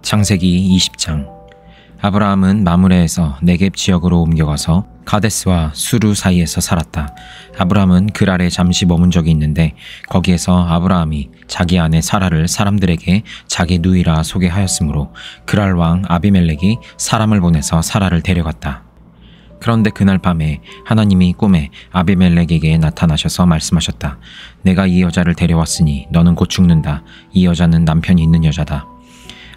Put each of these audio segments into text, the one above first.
창세기 20장. 아브라함은 마므레에서 네겝 지역으로 옮겨가서 가데스와 수루 사이에서 살았다. 아브라함은 그랄에 잠시 머문 적이 있는데 거기에서 아브라함이 자기 아내 사라를 사람들에게 자기 누이라 소개하였으므로 그랄 왕 아비멜렉이 사람을 보내서 사라를 데려갔다. 그런데 그날 밤에 하나님이 꿈에 아비멜렉에게 나타나셔서 말씀하셨다. 내가 이 여자를 데려왔으니 너는 곧 죽는다. 이 여자는 남편이 있는 여자다.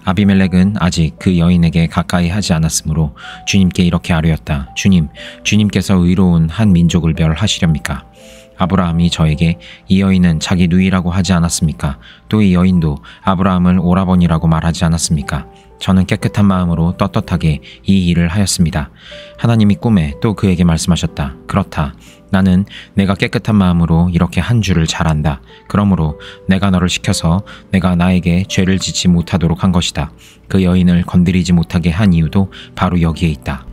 아비멜렉은 아직 그 여인에게 가까이 하지 않았으므로 주님께 이렇게 아뢰었다. 주님께서 의로운 한 민족을 멸하시렵니까? 아브라함이 저에게 이 여인은 자기 누이라고 하지 않았습니까? 또 이 여인도 아브라함을 오라버니라고 말하지 않았습니까? 저는 깨끗한 마음으로 떳떳하게 이 일을 하였습니다. 하나님이 꿈에 또 그에게 말씀하셨다. 그렇다. 나는 내가 깨끗한 마음으로 이렇게 한 줄을 잘 안다. 그러므로 내가 너를 시켜서 내가 나에게 죄를 짓지 못하도록 한 것이다. 그 여인을 건드리지 못하게 한 이유도 바로 여기에 있다.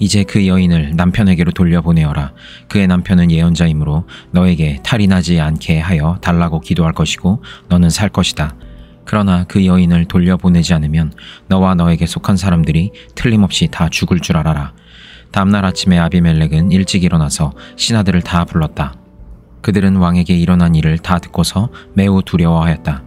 이제 그 여인을 남편에게로 돌려보내어라. 그의 남편은 예언자이므로 너에게 탈이 나지 않게 하여 달라고 기도할 것이고 너는 살 것이다. 그러나 그 여인을 돌려보내지 않으면 너와 너에게 속한 사람들이 틀림없이 다 죽을 줄 알아라. 다음날 아침에 아비멜렉은 일찍 일어나서 신하들을 다 불렀다. 그들은 왕에게 일어난 일을 다 듣고서 매우 두려워하였다.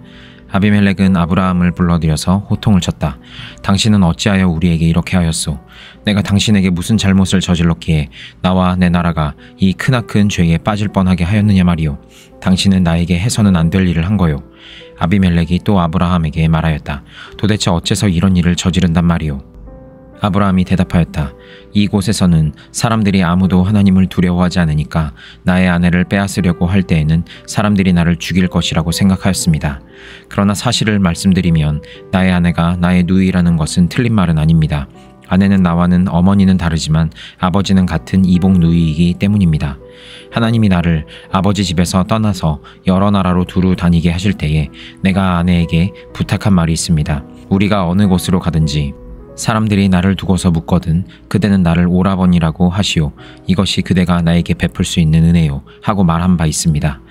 아비멜렉은 아브라함을 불러들여서 호통을 쳤다. 당신은 어찌하여 우리에게 이렇게 하였소? 내가 당신에게 무슨 잘못을 저질렀기에 나와 내 나라가 이 크나큰 죄에 빠질 뻔하게 하였느냐 말이오. 당신은 나에게 해서는 안 될 일을 한 거요. 아비멜렉이 또 아브라함에게 말하였다. 도대체 어째서 이런 일을 저지른단 말이오? 아브라함이 대답하였다. 이곳에서는 사람들이 아무도 하나님을 두려워하지 않으니까 나의 아내를 빼앗으려고 할 때에는 사람들이 나를 죽일 것이라고 생각하였습니다. 그러나 사실을 말씀드리면 나의 아내가 나의 누이라는 것은 틀린 말은 아닙니다. 아내는 나와는 어머니는 다르지만 아버지는 같은 이복 누이이기 때문입니다. 하나님이 나를 아버지 집에서 떠나서 여러 나라로 두루 다니게 하실 때에 내가 아내에게 부탁한 말이 있습니다. 우리가 어느 곳으로 가든지 사람들이 나를 두고서 묻거든 그대는 나를 오라버니라고 하시오. 이것이 그대가 나에게 베풀 수 있는 은혜요 하고 말한 바 있습니다.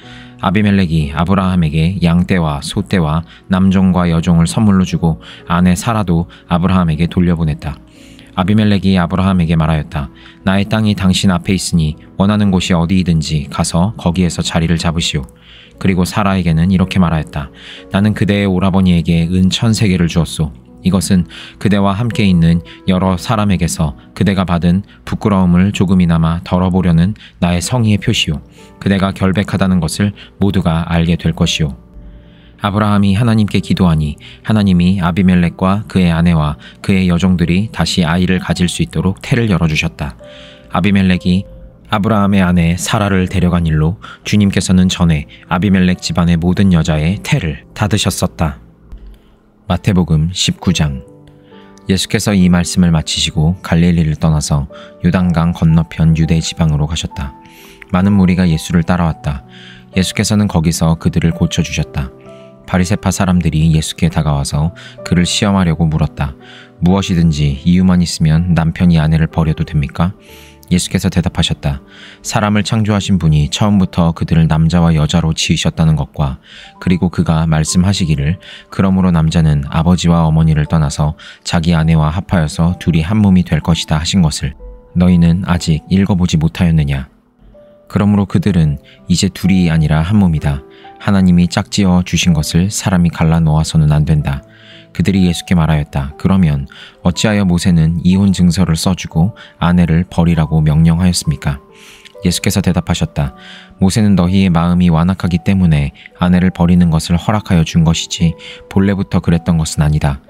아비멜렉이 아브라함에게 양떼와 소떼와 남종과 여종을 선물로 주고 아내 사라도 아브라함에게 돌려보냈다. 아비멜렉이 아브라함에게 말하였다. 나의 땅이 당신 앞에 있으니 원하는 곳이 어디이든지 가서 거기에서 자리를 잡으시오. 그리고 사라에게는 이렇게 말하였다. 나는 그대의 오라버니에게 은 1000세겔을 주었소. 이것은 그대와 함께 있는 여러 사람에게서 그대가 받은 부끄러움을 조금이나마 덜어보려는 나의 성의의 표시요. 그대가 결백하다는 것을 모두가 알게 될 것이요. 아브라함이 하나님께 기도하니 하나님이 아비멜렉과 그의 아내와 그의 여종들이 다시 아이를 가질 수 있도록 태를 열어주셨다. 아비멜렉이 아브라함의 아내 사라를 데려간 일로 주님께서는 전에 아비멜렉 집안의 모든 여자의 태를 닫으셨었다. 마태복음 19장. 예수께서 이 말씀을 마치시고 갈릴리를 떠나서 요단강 건너편 유대 지방으로 가셨다. 많은 무리가 예수를 따라왔다. 예수께서는 거기서 그들을 고쳐주셨다. 바리새파 사람들이 예수께 다가와서 그를 시험하려고 물었다. 무엇이든지 이유만 있으면 남편이 아내를 버려도 됩니까? 예수께서 대답하셨다. 사람을 창조하신 분이 처음부터 그들을 남자와 여자로 지으셨다는 것과 그리고 그가 말씀하시기를 그러므로 남자는 아버지와 어머니를 떠나서 자기 아내와 합하여서 둘이 한 몸이 될 것이다 하신 것을 너희는 아직 읽어보지 못하였느냐? 그러므로 그들은 이제 둘이 아니라 한 몸이다. 하나님이 짝지어 주신 것을 사람이 갈라 놓아서는 안 된다. 그들이 예수께 말하였다. 그러면 어찌하여 모세는 이혼 증서를 써주고 아내를 버리라고 명령하였습니까? 예수께서 대답하셨다. 모세는 너희의 마음이 완악하기 때문에 아내를 버리는 것을 허락하여 준 것이지 본래부터 그랬던 것은 아니다.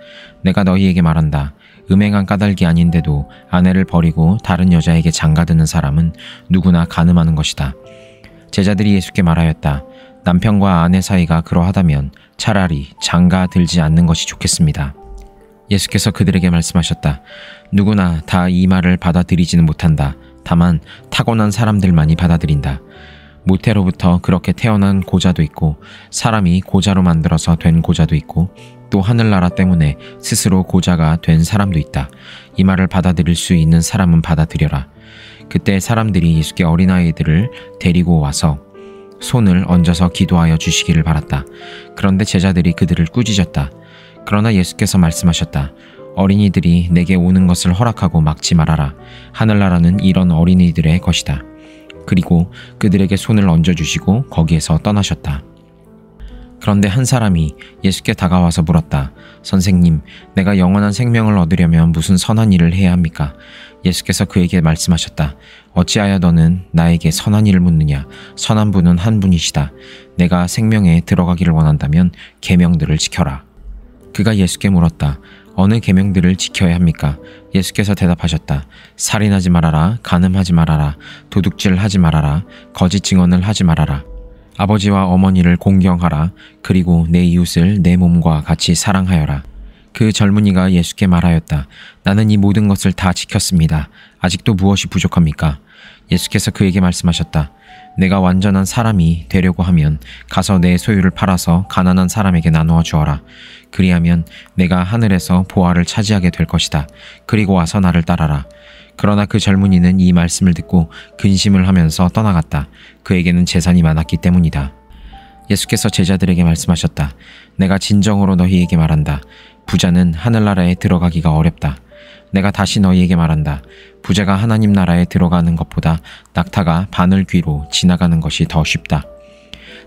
내가 너희에게 말한다. 음행한 까닭이 아닌데도 아내를 버리고 다른 여자에게 장가드는 사람은 누구나 간음하는 것이다. 제자들이 예수께 말하였다. 남편과 아내 사이가 그러하다면 차라리 장가 들지 않는 것이 좋겠습니다. 예수께서 그들에게 말씀하셨다. 누구나 다 이 말을 받아들이지는 못한다. 다만 타고난 사람들만이 받아들인다. 모태로부터 그렇게 태어난 고자도 있고 사람이 고자로 만들어서 된 고자도 있고 또 하늘나라 때문에 스스로 고자가 된 사람도 있다. 이 말을 받아들일 수 있는 사람은 받아들여라. 그때 사람들이 예수께 어린아이들을 데리고 와서 손을 얹어서 기도하여 주시기를 바랐다. 그런데 제자들이 그들을 꾸짖었다. 그러나 예수께서 말씀하셨다. 어린이들이 내게 오는 것을 허락하고 막지 말아라. 하늘나라는 이런 어린이들의 것이다. 그리고 그들에게 손을 얹어주시고 거기에서 떠나셨다. 그런데 한 사람이 예수께 다가와서 물었다. 선생님, 내가 영원한 생명을 얻으려면 무슨 선한 일을 해야 합니까? 예수께서 그에게 말씀하셨다. 어찌하여 너는 나에게 선한 일을 묻느냐? 선한 분은 한 분이시다. 내가 생명에 들어가기를 원한다면 계명들을 지켜라. 그가 예수께 물었다. 어느 계명들을 지켜야 합니까? 예수께서 대답하셨다. 살인하지 말아라, 간음하지 말아라, 도둑질하지 말아라, 거짓 증언을 하지 말아라. 아버지와 어머니를 공경하라. 그리고 내 이웃을 내 몸과 같이 사랑하여라. 그 젊은이가 예수께 말하였다. 나는 이 모든 것을 다 지켰습니다. 아직도 무엇이 부족합니까? 예수께서 그에게 말씀하셨다. 내가 완전한 사람이 되려고 하면 가서 내 소유를 팔아서 가난한 사람에게 나누어 주어라. 그리하면 내가 하늘에서 보화를 차지하게 될 것이다. 그리고 와서 나를 따라라. 그러나 그 젊은이는 이 말씀을 듣고 근심을 하면서 떠나갔다. 그에게는 재산이 많았기 때문이다. 예수께서 제자들에게 말씀하셨다. 내가 진정으로 너희에게 말한다. 부자는 하늘나라에 들어가기가 어렵다. 내가 다시 너희에게 말한다. 부자가 하나님 나라에 들어가는 것보다 낙타가 바늘 귀로 지나가는 것이 더 쉽다.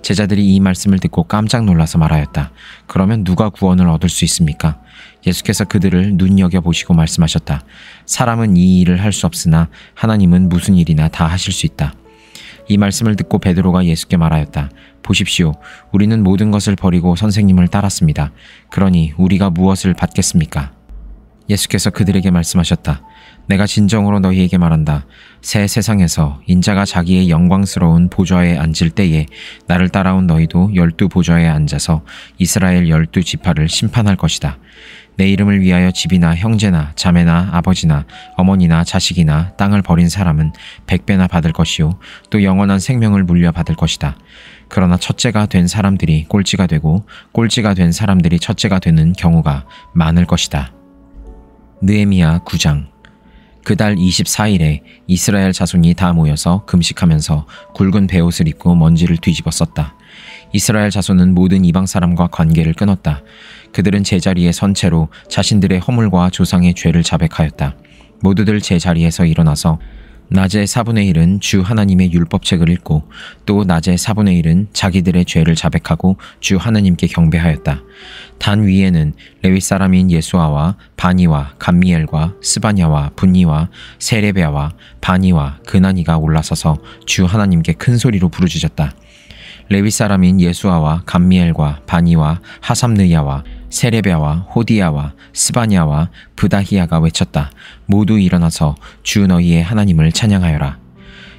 제자들이 이 말씀을 듣고 깜짝 놀라서 말하였다. 그러면 누가 구원을 얻을 수 있습니까? 예수께서 그들을 눈여겨보시고 말씀하셨다. 사람은 이 일을 할 수 없으나 하나님은 무슨 일이나 다 하실 수 있다. 이 말씀을 듣고 베드로가 예수께 말하였다. 보십시오. 우리는 모든 것을 버리고 선생님을 따랐습니다. 그러니 우리가 무엇을 받겠습니까? 예수께서 그들에게 말씀하셨다. 내가 진정으로 너희에게 말한다. 새 세상에서 인자가 자기의 영광스러운 보좌에 앉을 때에 나를 따라온 너희도 12 보좌에 앉아서 이스라엘 12지파를 심판할 것이다. 내 이름을 위하여 집이나 형제나 자매나 아버지나 어머니나 자식이나 땅을 버린 사람은 100배나 받을 것이요 또 영원한 생명을 물려받을 것이다. 그러나 첫째가 된 사람들이 꼴찌가 되고 꼴찌가 된 사람들이 첫째가 되는 경우가 많을 것이다. 느헤미야 9장. 그달 24일에 이스라엘 자손이 다 모여서 금식하면서 굵은 베옷을 입고 먼지를 뒤집어 썼다. 이스라엘 자손은 모든 이방 사람과 관계를 끊었다. 그들은 제자리에 선 채로 자신들의 허물과 조상의 죄를 자백하였다. 모두들 제자리에서 일어나서 낮에 4분의 1은 주 하나님의 율법책을 읽고 또 낮에 4분의 1은 자기들의 죄를 자백하고 주 하나님께 경배하였다. 단 위에는 레위 사람인 예수아와 바니와 감미엘과 스바냐와 분니와 세레베아와 바니와 그나니가 올라서서 주 하나님께 큰 소리로 부르짖었다. 레위 사람인 예수아와 감미엘과 바니와 하삼느야와 세레베아와 호디야와 스바냐와 브다히야가 외쳤다. 모두 일어나서 주 너희의 하나님을 찬양하여라.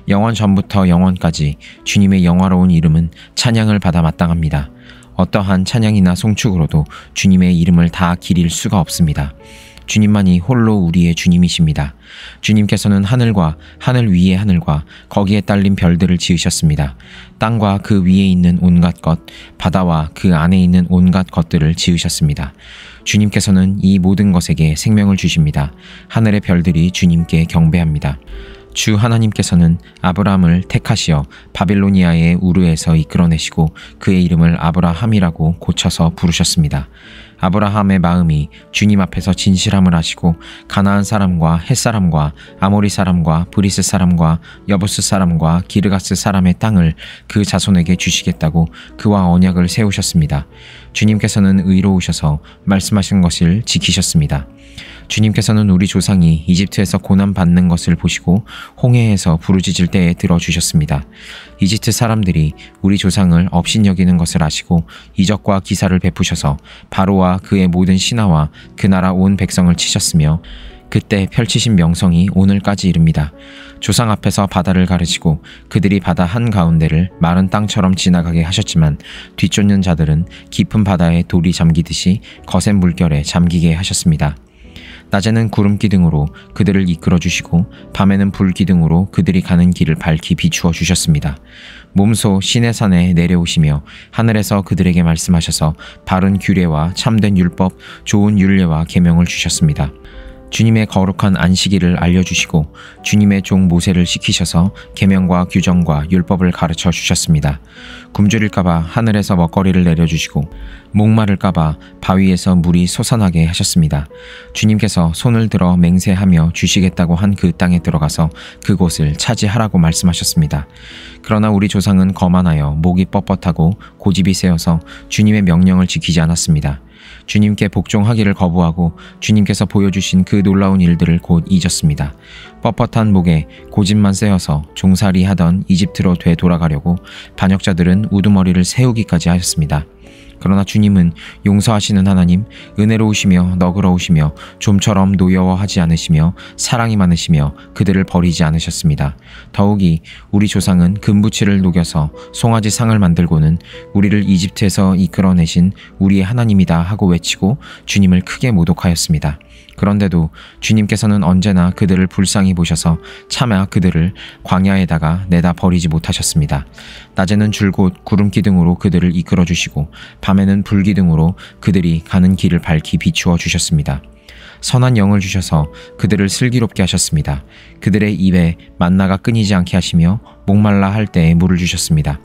영원 전부터 영원까지 주님의 영화로운 이름은 찬양을 받아 마땅합니다. 어떠한 찬양이나 송축으로도 주님의 이름을 다 기릴 수가 없습니다. 주님만이 홀로 우리의 주님이십니다. 주님께서는 하늘과 하늘 위의 하늘과 거기에 딸린 별들을 지으셨습니다. 땅과 그 위에 있는 온갖 것, 바다와 그 안에 있는 온갖 것들을 지으셨습니다. 주님께서는 이 모든 것에게 생명을 주십니다. 하늘의 별들이 주님께 경배합니다. 주 하나님께서는 아브라함을 택하시어 바빌로니아의 우르에서 이끌어내시고 그의 이름을 아브라함이라고 고쳐서 부르셨습니다. 아브라함의 마음이 주님 앞에서 진실함을 하시고 가나안 사람과 헷 사람과 아모리 사람과 브리스 사람과 여부스 사람과 기르가스 사람의 땅을 그 자손에게 주시겠다고 그와 언약을 세우셨습니다. 주님께서는 의로우셔서 말씀하신 것을 지키셨습니다. 주님께서는 우리 조상이 이집트에서 고난받는 것을 보시고 홍해에서 부르짖을 때에 들어주셨습니다. 이집트 사람들이 우리 조상을 업신여기는 것을 아시고 이적과 기사를 베푸셔서 바로와 그의 모든 신하와 그 나라 온 백성을 치셨으며 그때 펼치신 명성이 오늘까지 이릅니다. 조상 앞에서 바다를 가르시고 그들이 바다 한가운데를 마른 땅처럼 지나가게 하셨지만 뒤쫓는 자들은 깊은 바다에 돌이 잠기듯이 거센 물결에 잠기게 하셨습니다. 낮에는 구름 기둥으로 그들을 이끌어 주시고 밤에는 불 기둥으로 그들이 가는 길을 밝히 비추어 주셨습니다. 몸소 시내산에 내려오시며 하늘에서 그들에게 말씀하셔서 바른 규례와 참된 율법, 좋은 율례와 계명을 주셨습니다. 주님의 거룩한 안식일을 알려주시고 주님의 종 모세를 시키셔서 계명과 규정과 율법을 가르쳐 주셨습니다. 굶주릴까봐 하늘에서 먹거리를 내려주시고 목마를까봐 바위에서 물이 솟아나게 하셨습니다. 주님께서 손을 들어 맹세하며 주시겠다고 한 그 땅에 들어가서 그곳을 차지하라고 말씀하셨습니다. 그러나 우리 조상은 거만하여 목이 뻣뻣하고 고집이 세어서 주님의 명령을 지키지 않았습니다. 주님께 복종하기를 거부하고 주님께서 보여주신 그 놀라운 일들을 곧 잊었습니다. 뻣뻣한 목에 고집만 세어서 종살이 하던 이집트로 되돌아가려고 반역자들은 우두머리를 세우기까지 하였습니다. 그러나 주님은 용서하시는 하나님, 은혜로우시며 너그러우시며 좀처럼 노여워하지 않으시며 사랑이 많으시며 그들을 버리지 않으셨습니다. 더욱이 우리 조상은 금부치를 녹여서 송아지 상을 만들고는 우리를 이집트에서 이끌어내신 우리의 하나님이다 하고 외치고 주님을 크게 모독하였습니다. 그런데도 주님께서는 언제나 그들을 불쌍히 보셔서 차마 그들을 광야에다가 내다 버리지 못하셨습니다. 낮에는 줄곧 구름 기둥으로 그들을 이끌어 주시고 밤에는 불 기둥으로 그들이 가는 길을 밝히 비추어 주셨습니다. 선한 영을 주셔서 그들을 슬기롭게 하셨습니다. 그들의 입에 만나가 끊이지 않게 하시며 목말라 할 때에 물을 주셨습니다.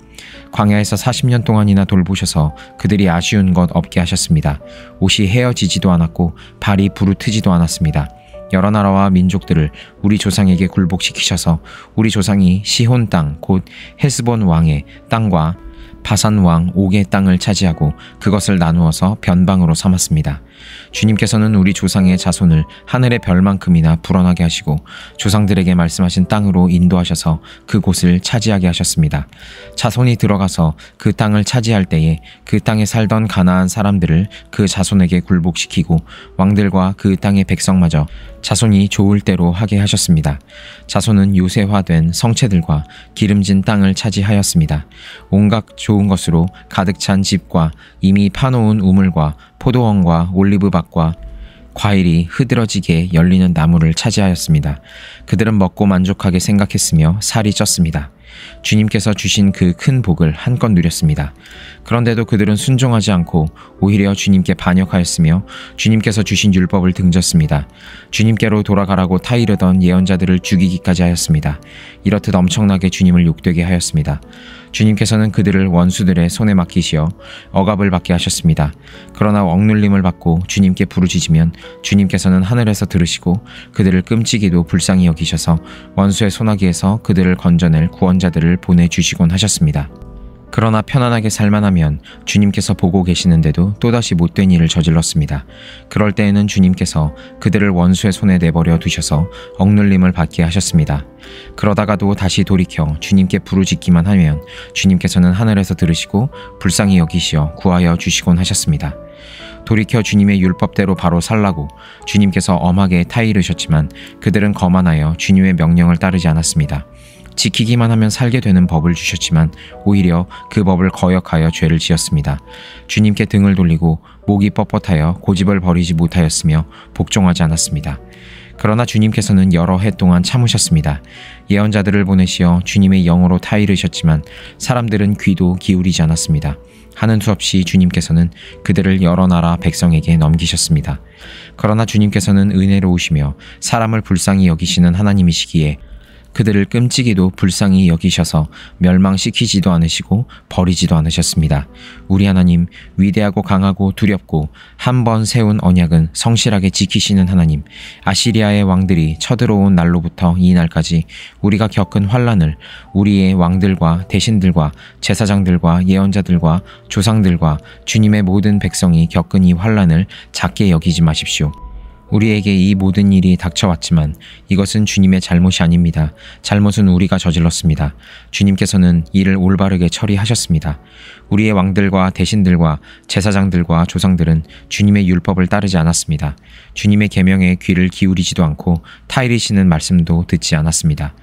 광야에서 40년 동안이나 돌보셔서 그들이 아쉬운 것 없게 하셨습니다. 옷이 헤어지지도 않았고 발이 부르트지도 않았습니다. 여러 나라와 민족들을 우리 조상에게 굴복시키셔서 우리 조상이 시혼 땅 곧 헤스본 왕의 땅과 바산 왕 옥의 땅을 차지하고 그것을 나누어서 변방으로 삼았습니다. 주님께서는 우리 조상의 자손을 하늘의 별만큼이나 불어나게 하시고 조상들에게 말씀하신 땅으로 인도하셔서 그곳을 차지하게 하셨습니다. 자손이 들어가서 그 땅을 차지할 때에 그 땅에 살던 가나안 사람들을 그 자손에게 굴복시키고 왕들과 그 땅의 백성마저 자손이 좋을 대로 하게 하셨습니다. 자손은 요새화된 성체들과 기름진 땅을 차지하였습니다. 온갖 좋은 것으로 가득 찬 집과 이미 파놓은 우물과 포도원과 올리브밭과 과일이 흐드러지게 열리는 나무를 차지하였습니다. 그들은 먹고 만족하게 생각했으며 살이 쪘습니다. 주님께서 주신 그 큰 복을 한껏 누렸습니다. 그런데도 그들은 순종하지 않고 오히려 주님께 반역하였으며 주님께서 주신 율법을 등졌습니다. 주님께로 돌아가라고 타이르던 예언자들을 죽이기까지 하였습니다. 이렇듯 엄청나게 주님을 욕되게 하였습니다. 주님께서는 그들을 원수들의 손에 맡기시어 억압을 받게 하셨습니다. 그러나 억눌림을 받고 주님께 부르짖으면 주님께서는 하늘에서 들으시고 그들을 끔찍이도 불쌍히 여기셔서 원수의 손아귀에서 그들을 건져낼 구원자들을 보내주시곤 하셨습니다. 그러나 편안하게 살만하면 주님께서 보고 계시는데도 또다시 못된 일을 저질렀습니다. 그럴 때에는 주님께서 그들을 원수의 손에 내버려 두셔서 억눌림을 받게 하셨습니다. 그러다가도 다시 돌이켜 주님께 부르짖기만 하면 주님께서는 하늘에서 들으시고 불쌍히 여기시어 구하여 주시곤 하셨습니다. 돌이켜 주님의 율법대로 바로 살라고 주님께서 엄하게 타이르셨지만 그들은 거만하여 주님의 명령을 따르지 않았습니다. 지키기만 하면 살게 되는 법을 주셨지만 오히려 그 법을 거역하여 죄를 지었습니다. 주님께 등을 돌리고 목이 뻣뻣하여 고집을 버리지 못하였으며 복종하지 않았습니다. 그러나 주님께서는 여러 해 동안 참으셨습니다. 예언자들을 보내시어 주님의 영으로 타이르셨지만 사람들은 귀도 기울이지 않았습니다. 하는 수 없이 주님께서는 그들을 여러 나라 백성에게 넘기셨습니다. 그러나 주님께서는 은혜로우시며 사람을 불쌍히 여기시는 하나님이시기에 그들을 끔찍이도 불쌍히 여기셔서 멸망시키지도 않으시고 버리지도 않으셨습니다. 우리 하나님, 위대하고 강하고 두렵고 한 번 세운 언약은 성실하게 지키시는 하나님, 아시리아의 왕들이 쳐들어온 날로부터 이 날까지 우리가 겪은 환난을 우리의 왕들과 대신들과 제사장들과 예언자들과 조상들과 주님의 모든 백성이 겪은 이 환난을 작게 여기지 마십시오. 우리에게 이 모든 일이 닥쳐왔지만 이것은 주님의 잘못이 아닙니다. 잘못은 우리가 저질렀습니다. 주님께서는 이를 올바르게 처리하셨습니다. 우리의 왕들과 대신들과 제사장들과 조상들은 주님의 율법을 따르지 않았습니다. 주님의 계명에 귀를 기울이지도 않고 타이르시는 말씀도 듣지 않았습니다.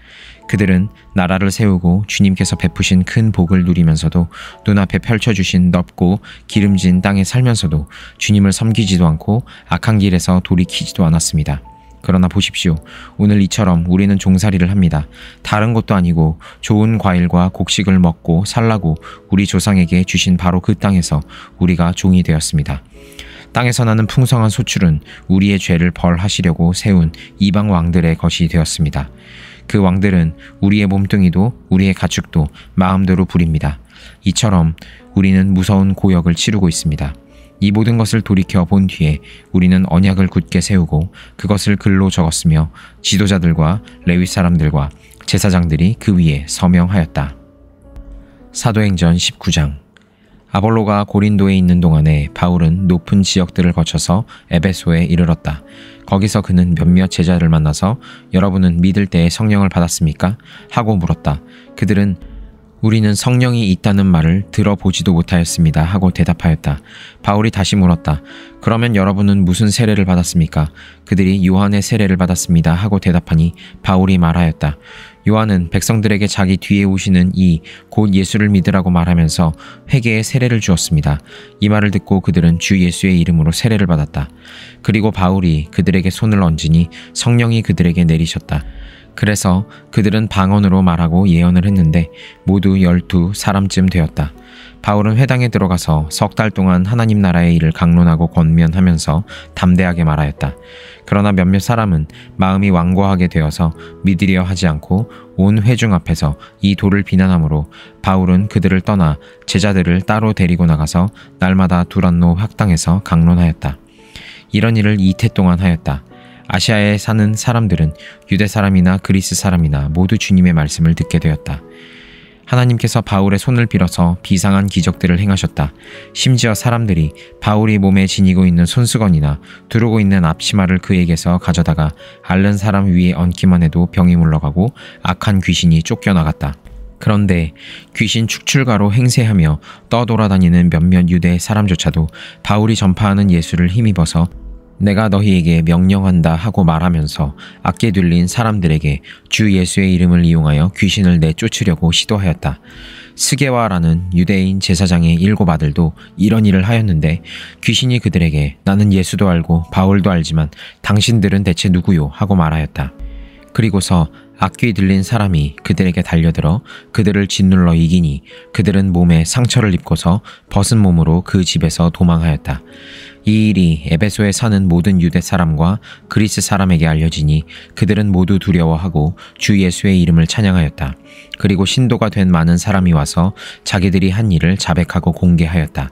그들은 나라를 세우고 주님께서 베푸신 큰 복을 누리면서도 눈앞에 펼쳐주신 넓고 기름진 땅에 살면서도 주님을 섬기지도 않고 악한 길에서 돌이키지도 않았습니다. 그러나 보십시오. 오늘 이처럼 우리는 종살이를 합니다. 다른 것도 아니고 좋은 과일과 곡식을 먹고 살라고 우리 조상에게 주신 바로 그 땅에서 우리가 종이 되었습니다. 땅에서 나는 풍성한 소출은 우리의 죄를 벌하시려고 세운 이방 왕들의 것이 되었습니다. 그 왕들은 우리의 몸뚱이도 우리의 가축도 마음대로 부립니다. 이처럼 우리는 무서운 고역을 치르고 있습니다. 이 모든 것을 돌이켜 본 뒤에 우리는 언약을 굳게 세우고 그것을 글로 적었으며 지도자들과 레위 사람들과 제사장들이 그 위에 서명하였다. 사도행전 19장. 아볼로가 고린도에 있는 동안에 바울은 높은 지역들을 거쳐서 에베소에 이르렀다. 거기서 그는 몇몇 제자를 만나서 여러분은 믿을 때에 성령을 받았습니까? 하고 물었다. 그들은 우리는 성령이 있다는 말을 들어보지도 못하였습니다 하고 대답하였다. 바울이 다시 물었다. 그러면 여러분은 무슨 세례를 받았습니까? 그들이 요한의 세례를 받았습니다 하고 대답하니 바울이 말하였다. 요한은 백성들에게 자기 뒤에 오시는 이 곧 예수를 믿으라고 말하면서 회개의 세례를 주었습니다. 이 말을 듣고 그들은 주 예수의 이름으로 세례를 받았다. 그리고 바울이 그들에게 손을 얹으니 성령이 그들에게 내리셨다. 그래서 그들은 방언으로 말하고 예언을 했는데 모두 12사람쯤 되었다. 바울은 회당에 들어가서 석 달 동안 하나님 나라의 일을 강론하고 권면하면서 담대하게 말하였다. 그러나 몇몇 사람은 마음이 완고하게 되어서 믿으려 하지 않고 온 회중 앞에서 이 도를 비난하므로 바울은 그들을 떠나 제자들을 따로 데리고 나가서 날마다 두란노 학당에서 강론하였다. 이런 일을 이태 동안 하였다. 아시아에 사는 사람들은 유대 사람이나 그리스 사람이나 모두 주님의 말씀을 듣게 되었다. 하나님께서 바울의 손을 빌어서 비상한 기적들을 행하셨다. 심지어 사람들이 바울이 몸에 지니고 있는 손수건이나 두르고 있는 앞치마를 그에게서 가져다가 앓는 사람 위에 얹기만 해도 병이 물러가고 악한 귀신이 쫓겨나갔다. 그런데 귀신 축출가로 행세하며 떠돌아다니는 몇몇 유대 사람조차도 바울이 전파하는 예수를 힘입어서 내가 너희에게 명령한다 하고 말하면서 악기에 들린 사람들에게 주 예수의 이름을 이용하여 귀신을 내쫓으려고 시도하였다. 스게와라는 유대인 제사장의 7 아들도 이런 일을 하였는데 귀신이 그들에게 나는 예수도 알고 바울도 알지만 당신들은 대체 누구요? 하고 말하였다. 그리고서 악귀 들린 사람이 그들에게 달려들어 그들을 짓눌러 이기니 그들은 몸에 상처를 입고서 벗은 몸으로 그 집에서 도망하였다. 이 일이 에베소에 사는 모든 유대 사람과 그리스 사람에게 알려지니 그들은 모두 두려워하고 주 예수의 이름을 찬양하였다. 그리고 신도가 된 많은 사람이 와서 자기들이 한 일을 자백하고 공개하였다.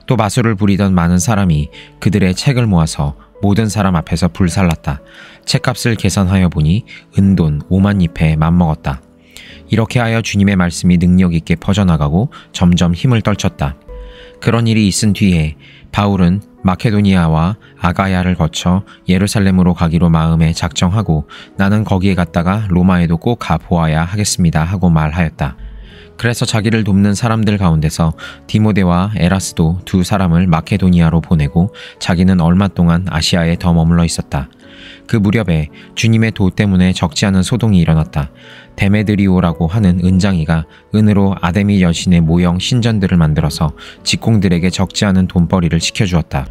또 마술을 부리던 많은 사람이 그들의 책을 모아서 모든 사람 앞에서 불살랐다. 책값을 계산하여 보니 은돈 5만 잎에 맘먹었다. 이렇게 하여 주님의 말씀이 능력 있게 퍼져나가고 점점 힘을 떨쳤다. 그런 일이 있은 뒤에 바울은 마케도니아와 아가야를 거쳐 예루살렘으로 가기로 마음에 작정하고 나는 거기에 갔다가 로마에도 꼭 가보아야 하겠습니다 하고 말하였다. 그래서 자기를 돕는 사람들 가운데서 디모데와 에라스도 2 사람을 마케도니아로 보내고 자기는 얼마 동안 아시아에 더 머물러 있었다. 그 무렵에 주님의 도 때문에 적지 않은 소동이 일어났다. 데메드리오라고 하는 은장이가 은으로 아데미 여신의 모형 신전들을 만들어서 직공들에게 적지 않은 돈벌이를 시켜주었다.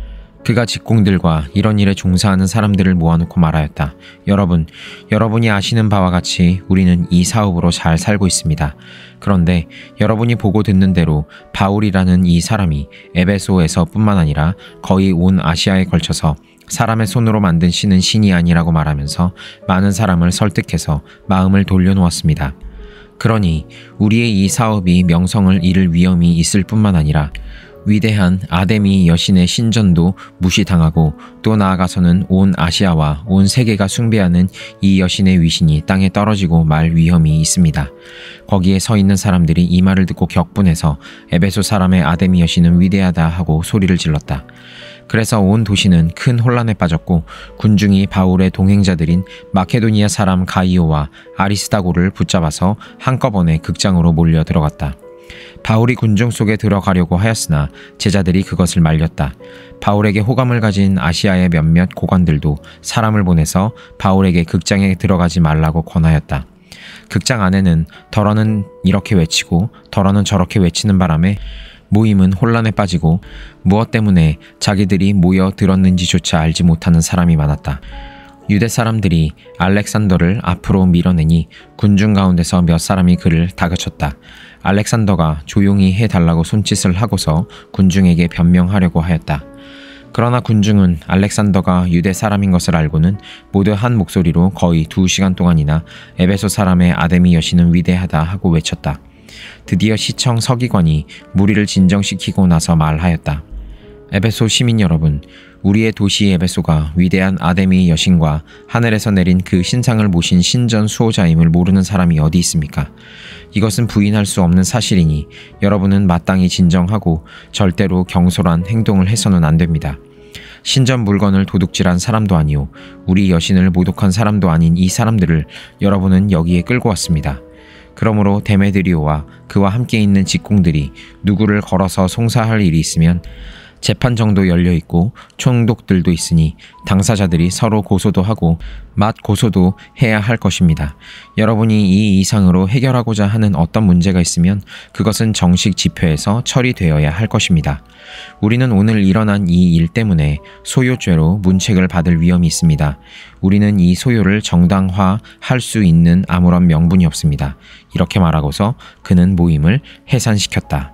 그가 직공들과 이런 일에 종사하는 사람들을 모아놓고 말하였다. 여러분이 아시는 바와 같이 우리는 이 사업으로 잘 살고 있습니다. 그런데 여러분이 보고 듣는 대로 바울이라는 이 사람이 에베소에서 뿐만 아니라 거의 온 아시아에 걸쳐서 사람의 손으로 만든 신은 신이 아니라고 말하면서 많은 사람을 설득해서 마음을 돌려놓았습니다. 그러니 우리의 이 사업이 명성을 잃을 위험이 있을 뿐만 아니라 위대한 아데미 여신의 신전도 무시당하고 또 나아가서는 온 아시아와 온 세계가 숭배하는 이 여신의 위신이 땅에 떨어지고 말 위험이 있습니다. 거기에 서 있는 사람들이 이 말을 듣고 격분해서 에베소 사람의 아데미 여신은 위대하다 하고 소리를 질렀다. 그래서 온 도시는 큰 혼란에 빠졌고 군중이 바울의 동행자들인 마케도니아 사람 가이오와 아리스다고를 붙잡아서 한꺼번에 극장으로 몰려 들어갔다. 바울이 군중 속에 들어가려고 하였으나 제자들이 그것을 말렸다. 바울에게 호감을 가진 아시아의 몇몇 고관들도 사람을 보내서 바울에게 극장에 들어가지 말라고 권하였다. 극장 안에는 덜어는 이렇게 외치고 덜어는 저렇게 외치는 바람에 모임은 혼란에 빠지고 무엇 때문에 자기들이 모여 들었는지조차 알지 못하는 사람이 많았다. 유대 사람들이 알렉산더를 앞으로 밀어내니 군중 가운데서 몇 사람이 그를 다그쳤다. 알렉산더가 조용히 해달라고 손짓을 하고서 군중에게 변명하려고 하였다. 그러나 군중은 알렉산더가 유대 사람인 것을 알고는 모두 한 목소리로 거의 2시간 동안이나 에베소 사람의 아데미 여신은 위대하다 하고 외쳤다. 드디어 시청 서기관이 무리를 진정시키고 나서 말하였다. 에베소 시민 여러분, 우리의 도시 에베소가 위대한 아데미 여신과 하늘에서 내린 그 신상을 모신 신전 수호자임을 모르는 사람이 어디 있습니까? 이것은 부인할 수 없는 사실이니 여러분은 마땅히 진정하고 절대로 경솔한 행동을 해서는 안 됩니다. 신전 물건을 도둑질한 사람도 아니오, 우리 여신을 모독한 사람도 아닌 이 사람들을 여러분은 여기에 끌고 왔습니다. 그러므로 데메드리오와 그와 함께 있는 직공들이 누구를 걸어서 송사할 일이 있으면 재판 정도 열려있고 총독들도 있으니 당사자들이 서로 고소도 하고 맞고소도 해야 할 것입니다. 여러분이 이 이상으로 해결하고자 하는 어떤 문제가 있으면 그것은 정식 집회에서 처리되어야 할 것입니다. 우리는 오늘 일어난 이 일 때문에 소요죄로 문책을 받을 위험이 있습니다. 우리는 이 소요를 정당화할 수 있는 아무런 명분이 없습니다. 이렇게 말하고서 그는 모임을 해산시켰다.